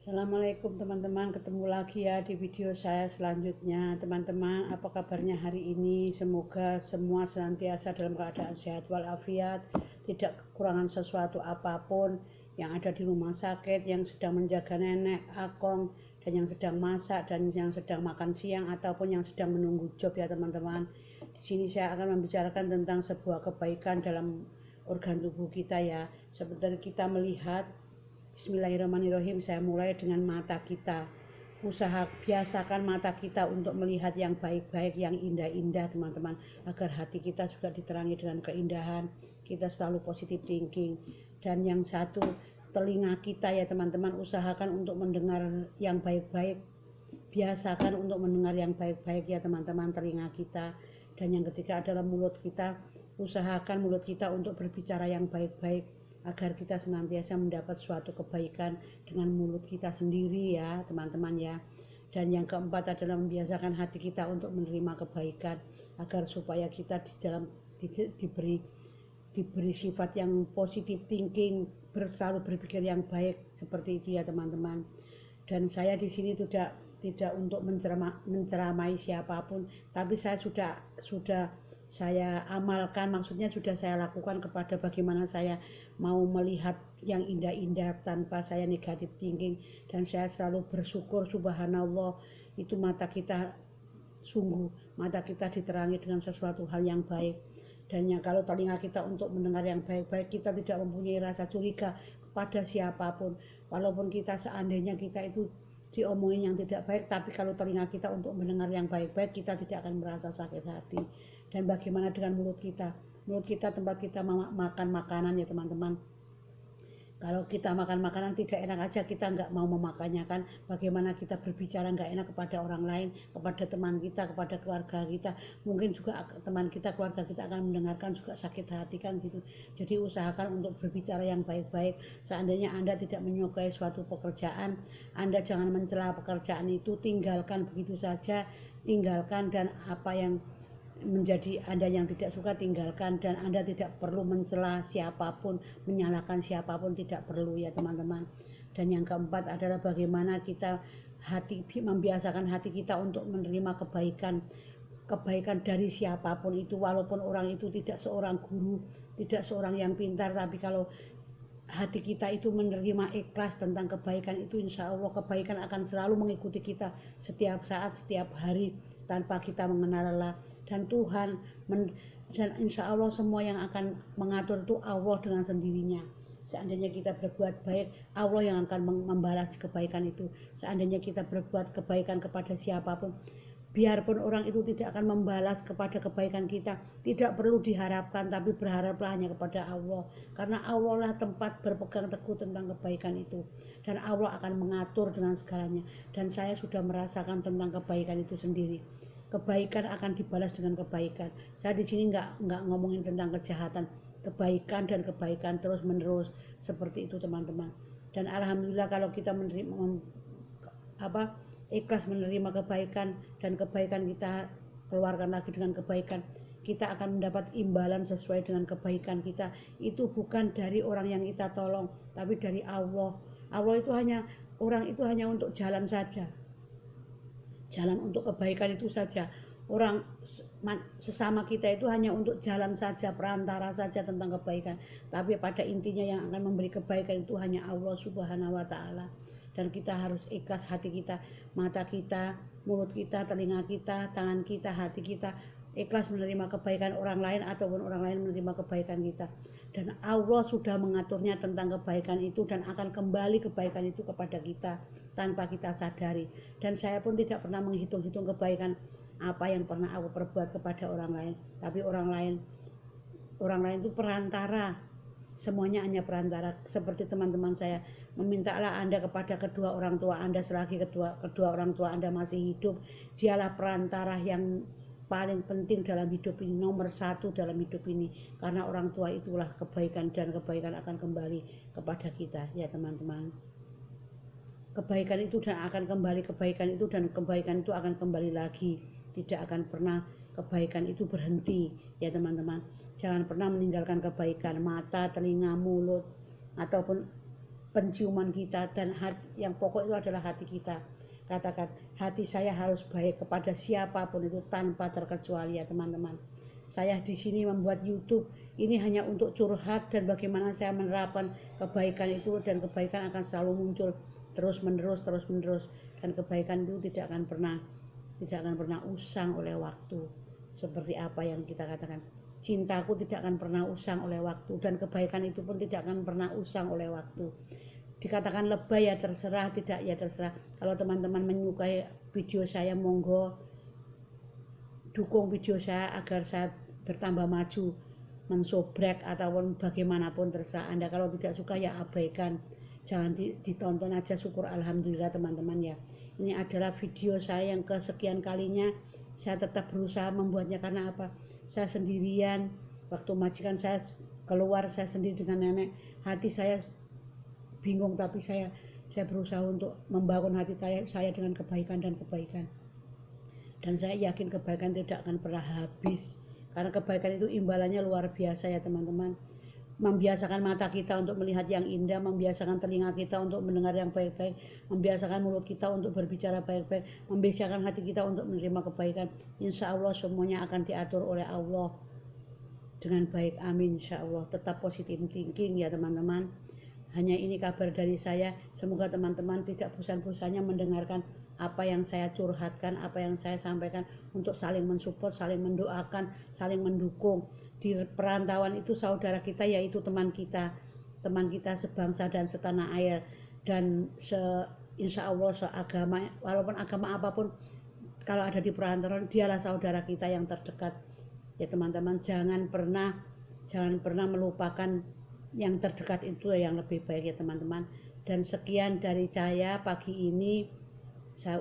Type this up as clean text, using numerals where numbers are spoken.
Assalamualaikum teman-teman, ketemu lagi ya di video saya selanjutnya. Teman-teman, apa kabarnya hari ini? Semoga semua senantiasa dalam keadaan sehat walafiat, tidak kekurangan sesuatu apapun, yang ada di rumah sakit, yang sedang menjaga nenek, akong, dan yang sedang masak, dan yang sedang makan siang, ataupun yang sedang menunggu job ya teman-teman. Di sini saya akan membicarakan tentang sebuah kebaikan dalam organ tubuh kita ya. Seperti kita melihat, Bismillahirrahmanirrahim, saya mulai dengan mata kita. Biasakan mata kita untuk melihat yang baik-baik, yang indah-indah teman-teman, agar hati kita juga diterangi dengan keindahan. Kita selalu positive thinking. Dan yang satu, telinga kita ya teman-teman, usahakan untuk mendengar yang baik-baik. Biasakan untuk mendengar yang baik-baik ya teman-teman, telinga kita. Dan yang ketiga adalah mulut kita. Usahakan mulut kita untuk berbicara yang baik-baik, agar kita senantiasa mendapat suatu kebaikan dengan mulut kita sendiri ya teman-teman ya. Dan yang keempat adalah membiasakan hati kita untuk menerima kebaikan, agar supaya kita di dalam diberi sifat yang positive thinking, selalu berpikir yang baik, seperti itu ya teman-teman. Dan saya di sini tidak untuk menceramai siapapun, tapi saya sudah saya amalkan, maksudnya sudah saya lakukan kepada bagaimana saya mau melihat yang indah-indah tanpa saya negatif thinking. Dan saya selalu bersyukur, subhanallah, itu mata kita, sungguh mata kita diterangi dengan sesuatu hal yang baik. Dan yang kalau telinga kita untuk mendengar yang baik-baik, kita tidak mempunyai rasa curiga kepada siapapun, walaupun kita seandainya kita itu diomongin yang tidak baik, tapi kalau telinga kita untuk mendengar yang baik-baik, kita tidak akan merasa sakit hati. Dan bagaimana dengan mulut kita? Mulut kita tempat kita makan makanan ya teman-teman. Kalau kita makan makanan tidak enak aja, kita nggak mau memakannya kan. Bagaimana kita berbicara nggak enak kepada orang lain, kepada teman kita, kepada keluarga kita. Mungkin juga teman kita, keluarga kita akan mendengarkan juga sakit hati kan gitu. Jadi usahakan untuk berbicara yang baik-baik. Seandainya Anda tidak menyukai suatu pekerjaan, Anda jangan mencela pekerjaan itu, tinggalkan begitu saja. Tinggalkan, dan apa yang menjadi Anda yang tidak suka, tinggalkan. Dan Anda tidak perlu mencela siapapun, menyalahkan siapapun, tidak perlu ya teman-teman. Dan yang keempat adalah bagaimana kita membiasakan hati kita untuk menerima kebaikan dari siapapun itu, walaupun orang itu tidak seorang guru, tidak seorang yang pintar, tapi kalau hati kita itu menerima ikhlas tentang kebaikan itu, insya Allah kebaikan akan selalu mengikuti kita setiap saat, setiap hari, tanpa kita mengenal lelah. Dan Tuhan dan insya Allah semua yang akan mengatur itu Allah dengan sendirinya. Seandainya kita berbuat baik, Allah yang akan membalas kebaikan itu. Seandainya kita berbuat kebaikan kepada siapapun, biarpun orang itu tidak akan membalas kepada kebaikan kita, tidak perlu diharapkan, tapi berharaplah hanya kepada Allah. Karena Allah lah tempat berpegang teguh tentang kebaikan itu. Dan Allah akan mengatur dengan segalanya. Dan saya sudah merasakan tentang kebaikan itu sendiri. Kebaikan akan dibalas dengan kebaikan. Saya di sini nggak ngomongin tentang kejahatan, kebaikan dan kebaikan terus menerus, seperti itu teman-teman. Dan alhamdulillah kalau kita ikhlas menerima kebaikan, dan kebaikan kita keluarkan lagi dengan kebaikan, kita akan mendapat imbalan sesuai dengan kebaikan kita. Itu bukan dari orang yang kita tolong, tapi dari Allah. Allah itu orang itu hanya untuk jalan saja, jalan untuk kebaikan itu saja. Orang sesama kita itu hanya untuk jalan saja, perantara saja tentang kebaikan. Tapi pada intinya yang akan memberi kebaikan itu hanya Allah Subhanahu wa Ta'ala. Dan kita harus ikhlas, hati kita, mata kita, mulut kita, telinga kita, tangan kita, hati kita ikhlas menerima kebaikan orang lain, ataupun orang lain menerima kebaikan kita. Dan Allah sudah mengaturnya tentang kebaikan itu, dan akan kembali kebaikan itu kepada kita tanpa kita sadari. Dan saya pun tidak pernah menghitung-hitung kebaikan apa yang pernah aku perbuat kepada orang lain, tapi orang lain itu perantara, semuanya hanya perantara. Seperti teman-teman saya, memintalah Anda kepada kedua orang tua Anda selagi kedua orang tua Anda masih hidup. Dialah perantara yang paling penting dalam hidup ini, nomor satu dalam hidup ini. Karena orang tua itulah kebaikan, dan kebaikan akan kembali kepada kita ya teman-teman. Kebaikan itu dan akan kembali, kebaikan itu dan kebaikan itu akan kembali lagi. Tidak akan pernah kebaikan itu berhenti ya teman-teman. Jangan pernah meninggalkan kebaikan, mata, telinga, mulut, ataupun penciuman kita, dan yang pokok itu adalah hati kita. Katakan, hati saya harus baik kepada siapapun itu tanpa terkecuali ya teman-teman. Saya di sini membuat YouTube ini hanya untuk curhat dan bagaimana saya menerapkan kebaikan itu, dan kebaikan akan selalu muncul terus menerus dan kebaikan itu tidak akan pernah usang oleh waktu. Seperti apa yang kita katakan, cintaku tidak akan pernah usang oleh waktu, dan kebaikan itu pun tidak akan pernah usang oleh waktu. Dikatakan lebay ya terserah, tidak ya terserah. Kalau teman-teman menyukai video saya, monggo dukung video saya agar saya bertambah maju, mensobrek ataupun bagaimanapun terserah Anda. Kalau tidak suka ya abaikan, jangan ditonton aja, syukur alhamdulillah teman-teman ya. Ini adalah video saya yang kesekian kalinya. Saya tetap berusaha membuatnya karena apa? Saya sendirian, waktu majikan saya keluar, saya sendiri dengan nenek. Hati saya bingung, tapi saya berusaha untuk membangun hati saya dengan kebaikan. Dan saya yakin kebaikan tidak akan pernah habis, karena kebaikan itu imbalannya luar biasa ya teman-teman. Membiasakan mata kita untuk melihat yang indah, membiasakan telinga kita untuk mendengar yang baik-baik, membiasakan mulut kita untuk berbicara baik-baik, membiasakan hati kita untuk menerima kebaikan. Insya Allah semuanya akan diatur oleh Allah dengan baik, amin insya Allah. Tetap positive thinking ya teman-teman. Hanya ini kabar dari saya, semoga teman-teman tidak bosan-bosannya mendengarkan apa yang saya curhatkan, apa yang saya sampaikan, untuk saling mensupport, saling mendoakan, saling mendukung. Di perantauan itu saudara kita, yaitu teman kita sebangsa dan setanah air, dan insya Allah seagama, walaupun agama apapun, kalau ada di perantauan dialah saudara kita yang terdekat ya teman-teman. Jangan pernah melupakan yang terdekat itu yang lebih baik ya teman-teman. Dan sekian dari saya pagi ini, saya